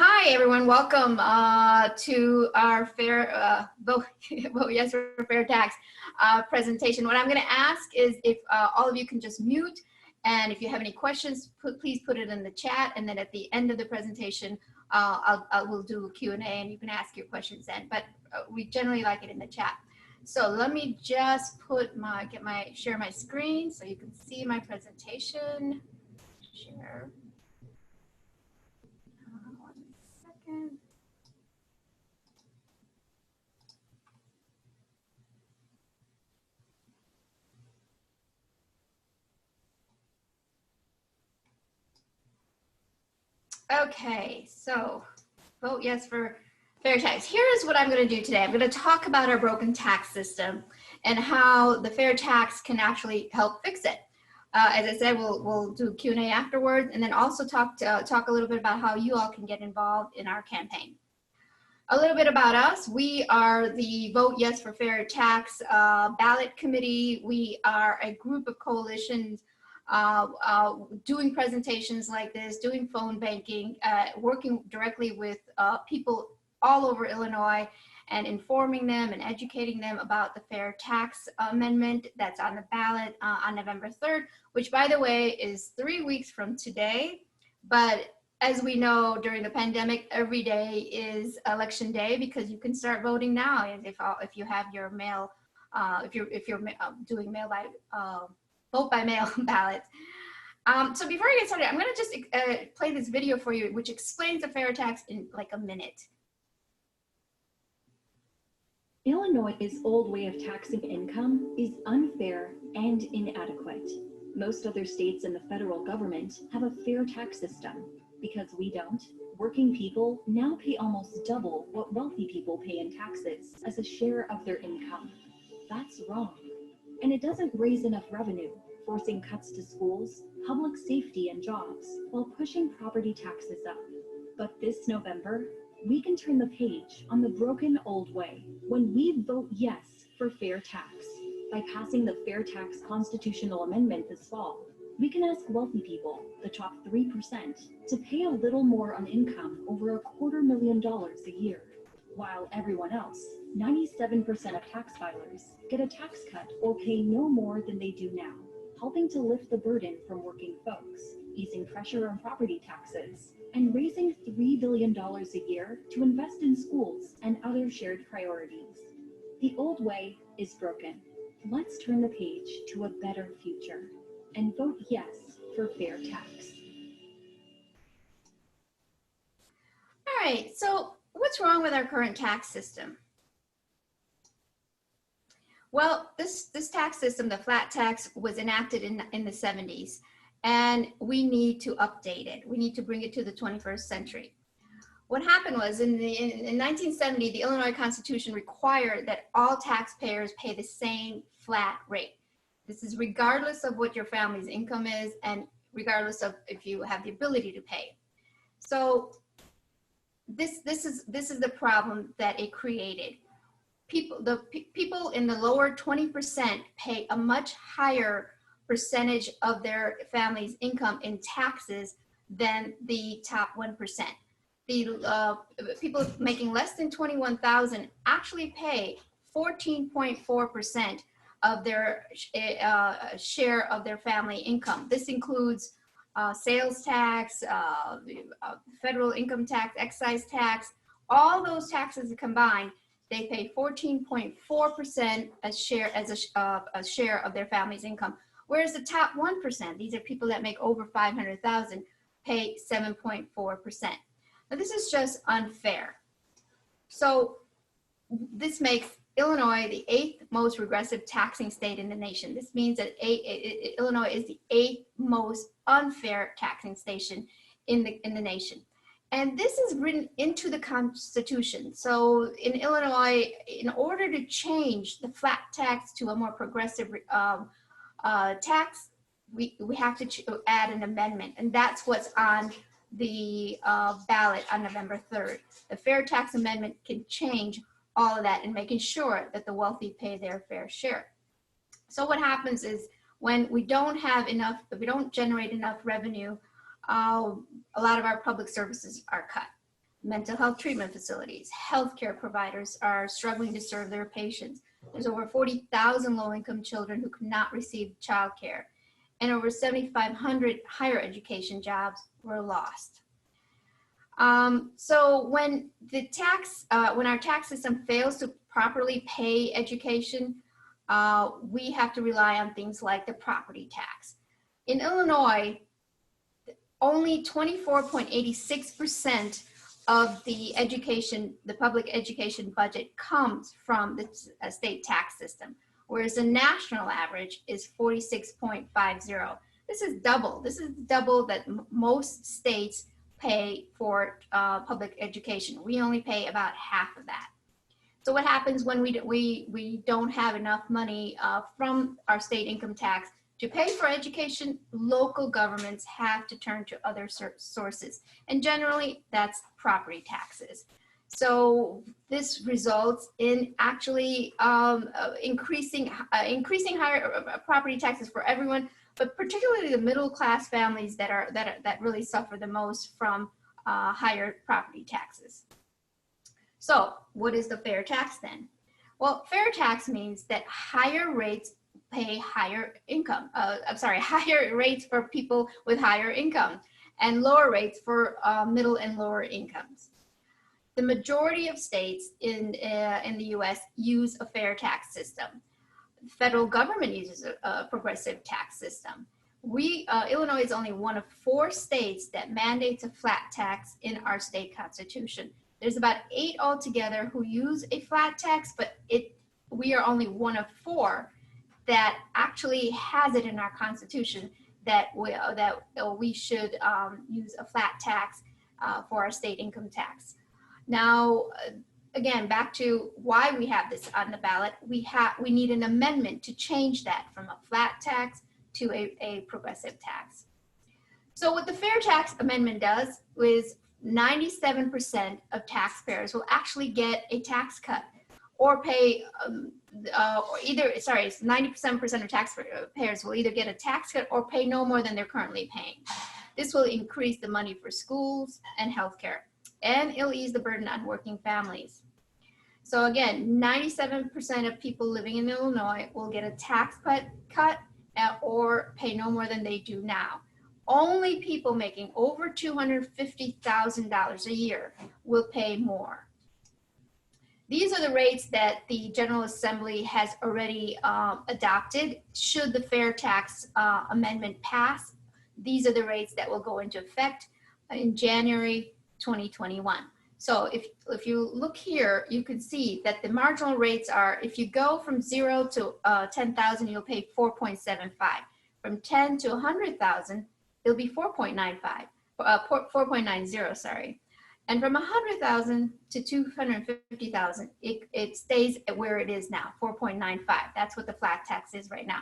Hi, everyone. Welcome to our vote yes for fair tax presentation. What I'm going to ask is if all of you can just mute, and if you have any questions, please put it in the chat. And then at the end of the presentation, we'll do a Q&A, and you can ask your questions then. But we generally like it in the chat. So let me just share my screen so you can see my presentation. Share. Okay, so vote yes for fair tax. Here's what I'm going to do today. I'm going to talk about our broken tax system and how the fair tax can actually help fix it. As I said, we'll do Q&A afterwards, and then also talk a little bit about how you all can get involved in our campaign. A little bit about us. We are the Vote Yes for Fair Tax ballot committee. We are a group of coalitions doing presentations like this, doing phone banking, working directly with people all over Illinois and informing them and educating them about the fair tax amendment that's on the ballot on November 3rd, which, by the way, is 3 weeks from today. But as we know, during the pandemic, every day is election day because you can start voting now if you have your mail, if you're doing mail by vote by mail ballots. So before I get started, I'm going to just play this video for you, which explains the fair tax in like a minute. Illinois' old way of taxing income is unfair and inadequate. Most other states and the federal government have a fair tax system. Because we don't, working people now pay almost double what wealthy people pay in taxes as a share of their income. That's wrong. And it doesn't raise enough revenue, forcing cuts to schools, public safety, and jobs, while pushing property taxes up. But this November, we can turn the page on the broken old way when we vote yes for fair tax. By passing the Fair Tax Constitutional Amendment this fall, we can ask wealthy people, the top 3%, to pay a little more on income over $250,000 a year, while everyone else, 97% of tax filers, get a tax cut or pay no more than they do now, helping to lift the burden from working folks, easing pressure on property taxes, and raising $3 billion a year to invest in schools and other shared priorities. The old way is broken. Let's turn the page to a better future and vote yes for fair tax. All right, so what's wrong with our current tax system? Well, this tax system, the flat tax, was enacted in the 70s, and we need to update it. We need to bring it to the 21st century. What happened was in 1970, the Illinois Constitution required that all taxpayers pay the same flat rate. This is regardless of what your family's income is and regardless of if you have the ability to pay. So this is the problem that it created. People in the lower 20% pay a much higher percentage of their family's income in taxes than the top 1%. The people making less than $21,000 actually pay 14.4% of their share of their family income. This includes sales tax, federal income tax, excise tax, all those taxes combined. They pay 14.4% a share of their family's income, whereas the top 1%, these are people that make over $500,000, pay 7.4%. Now this is just unfair. So this makes Illinois the 8th most regressive taxing state in the nation. This means that Illinois is the 8th most unfair taxing station in the nation. And this is written into the Constitution. So in Illinois, in order to change the flat tax to a more progressive tax, we have to add an amendment, and that's what's on the ballot on November 3rd. The Fair Tax Amendment can change all of that and making sure that the wealthy pay their fair share. So what happens is when we don't have enough, if we don't generate enough revenue, a lot of our public services are cut. Mental health treatment facilities, healthcare providers are struggling to serve their patients. There's over 40,000 low-income children who cannot receive childcare, and over 7,500 higher education jobs were lost. So when our tax system fails to properly pay education, we have to rely on things like the property tax. In Illinois, only 24.86% of the public education budget comes from the state tax system, whereas the national average is 46.50. This is double. This is double that most states pay for public education. We only pay about half of that. So what happens when we don't have enough money from our state income tax to pay for education? Local governments have to turn to other sources, and generally that's property taxes. So this results in actually increasing higher property taxes for everyone, but particularly the middle class families that really suffer the most from higher property taxes. So what is the fair tax then? Well, fair tax means that higher rates pay higher income. Higher rates for people with higher income, and lower rates for middle and lower incomes. The majority of states in the U.S. use a fair tax system. The federal government uses a progressive tax system. Illinois is only one of 4 states that mandates a flat tax in our state constitution. There's about 8 altogether who use a flat tax, but we are only one of 4 that actually has it in our constitution that we should use a flat tax for our state income tax. Now, again, back to why we have this on the ballot. We need an amendment to change that from a flat tax to a progressive tax. So what the fair tax amendment does is 97% of taxpayers will actually get a tax cut or pay, 97% of taxpayers will either get a tax cut or pay no more than they're currently paying. This will increase the money for schools and healthcare, and it'll ease the burden on working families. So again, 97% of people living in Illinois will get a tax cut or pay no more than they do now. Only people making over $250,000 a year will pay more. These are the rates that the General Assembly has already adopted. Should the fair tax amendment pass, these are the rates that will go into effect in January 2021. So if you look here, you can see that the marginal rates are, if you go from 0 to 10,000, you'll pay 4.75. From 10 to 100,000, it'll be 4.90, sorry. And from 100,000 to 250,000, it stays at where it is now, 4.95. That's what the flat tax is right now.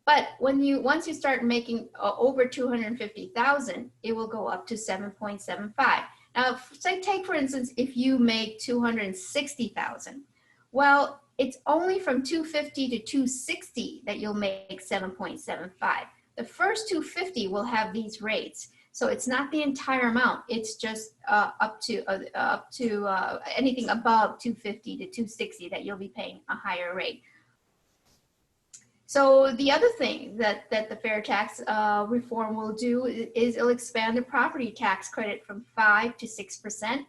But once you start making over 250,000, it will go up to 7.75. Now, take for instance, if you make 260,000, well, it's only from 250 to 260 that you'll make 7.75. The first 250 will have these rates. So it's not the entire amount. It's just up to anything above 250 to 260 that you'll be paying a higher rate. So the other thing that the fair tax reform will do is it'll expand the property tax credit from 5 to 6%.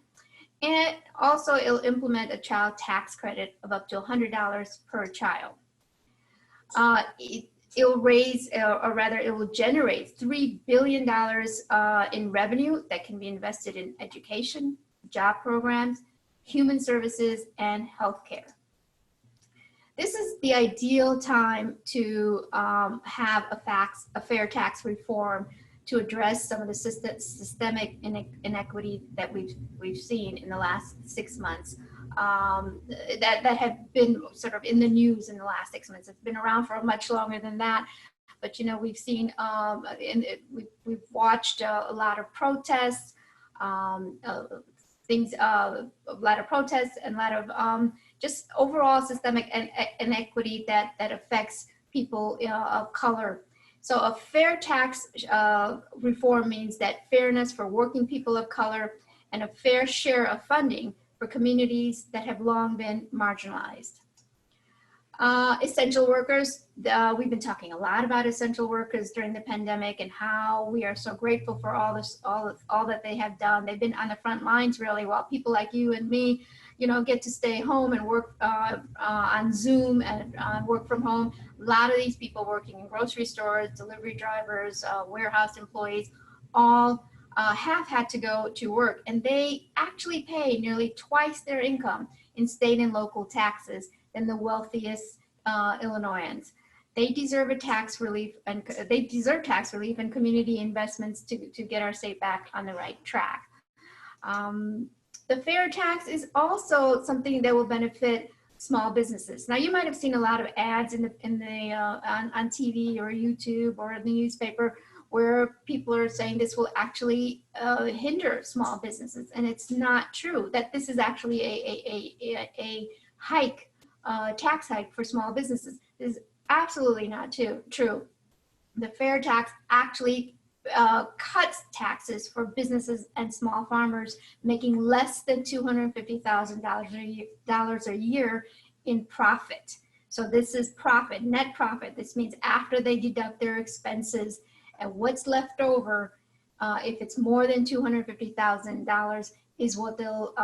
And also it'll implement a child tax credit of up to $100 per child. It will generate $3 billion in revenue that can be invested in education, job programs, human services, and healthcare. This is the ideal time to have a fair tax reform to address some of the systemic inequity that we've seen in the last 6 months. That have been sort of in the news in the last 6 months. It's been around for much longer than that, but we've seen we've watched a lot of protests, a lot of protests, and a lot of just overall systemic inequity that affects people of color. So a fair tax reform means that fairness for working people of color and a fair share of funding for communities that have long been marginalized. Essential workers, we've been talking a lot about essential workers during the pandemic and how we are so grateful for all this, all that they have done. They've been on the front lines really, while people like you and me, you know, get to stay home and work on Zoom and work from home. A lot of these people working in grocery stores, delivery drivers, warehouse employees, all have had to go to work, and they actually pay nearly twice their income in state and local taxes than the wealthiest Illinoisans. They deserve a tax relief, and they deserve tax relief and community investments to get our state back on the right track. The fair tax is also something that will benefit small businesses. Now, you might have seen a lot of ads on TV or YouTube or in the newspaper where people are saying this will actually hinder small businesses, and it's not true. That this is actually a hike. Tax hike for small businesses. This is absolutely not true. The fair tax actually cuts taxes for businesses and small farmers making less than $250,000 a year in profit. So this is profit, net profit. This means after they deduct their expenses, and what's left over, if it's more than $250,000, is what they'll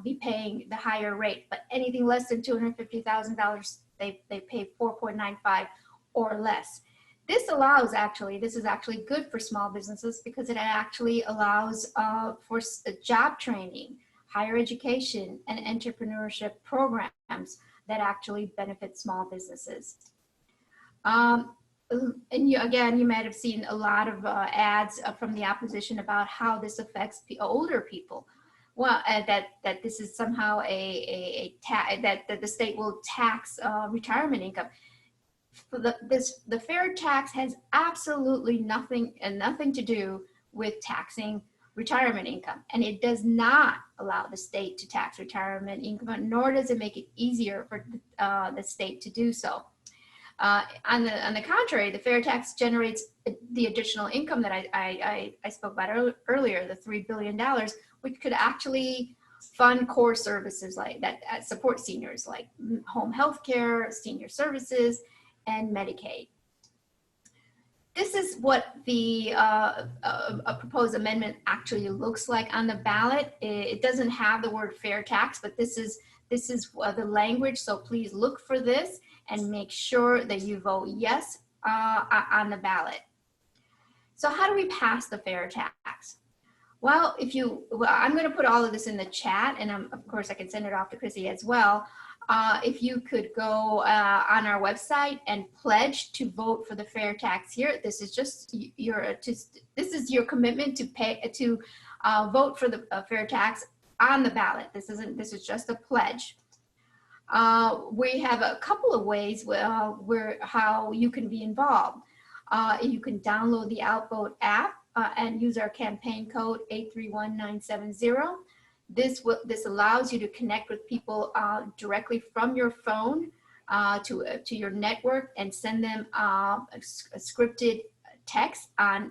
be paying the higher rate. But anything less than $250,000, they pay 4.95 or less. This is actually good for small businesses because it actually allows for job training, higher education, and entrepreneurship programs that actually benefit small businesses. And you might have seen a lot of ads from the opposition about how this affects older people. Well, that this is somehow that the state will tax retirement income. The fair tax has absolutely nothing to do with taxing retirement income, and it does not allow the state to tax retirement income, nor does it make it easier for the state to do so. On the contrary, the fair tax generates the additional income that I spoke about earlier, the $3 billion, which could actually fund core services like that support seniors, like home health care, senior services, and Medicaid. This is what the a proposed amendment actually looks like on the ballot. It doesn't have the word fair tax, but this is the language, so please look for this and make sure that you vote yes on the ballot. So how do we pass the fair tax? Well, I'm going to put all of this in the chat, and of course I can send it off to Chrissy as well. If you could go on our website and pledge to vote for the fair tax here. This is just your commitment to vote for the fair tax on the ballot. This is just a pledge. We have a couple of ways how you can be involved. You can download the Outvote app and use our campaign code 831970. This allows you to connect with people directly from your phone to your network and send them a scripted text on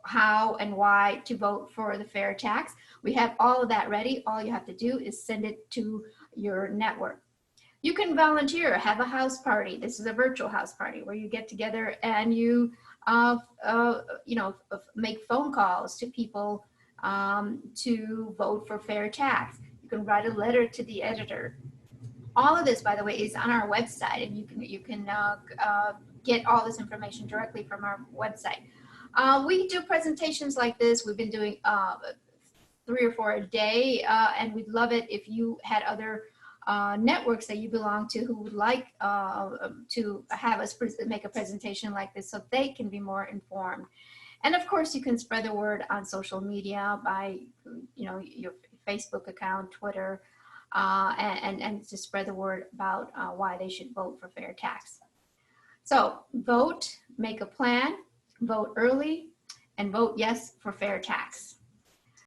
how and why to vote for the fair tax. We have all of that ready. All you have to do is send it to your network. You can volunteer, have a house party. This is a virtual house party where you get together and you make phone calls to people to vote for fair tax. You can write a letter to the editor. All of this, by the way, is on our website, and you can get all this information directly from our website. We do presentations like this. We've been doing 3 or 4 a day, and we'd love it if you had other networks that you belong to who would like to have us make a presentation like this so they can be more informed. And of course, you can spread the word on social media by your Facebook account, Twitter, and to spread the word about why they should vote for fair tax. So vote, make a plan, vote early, and vote yes for fair tax.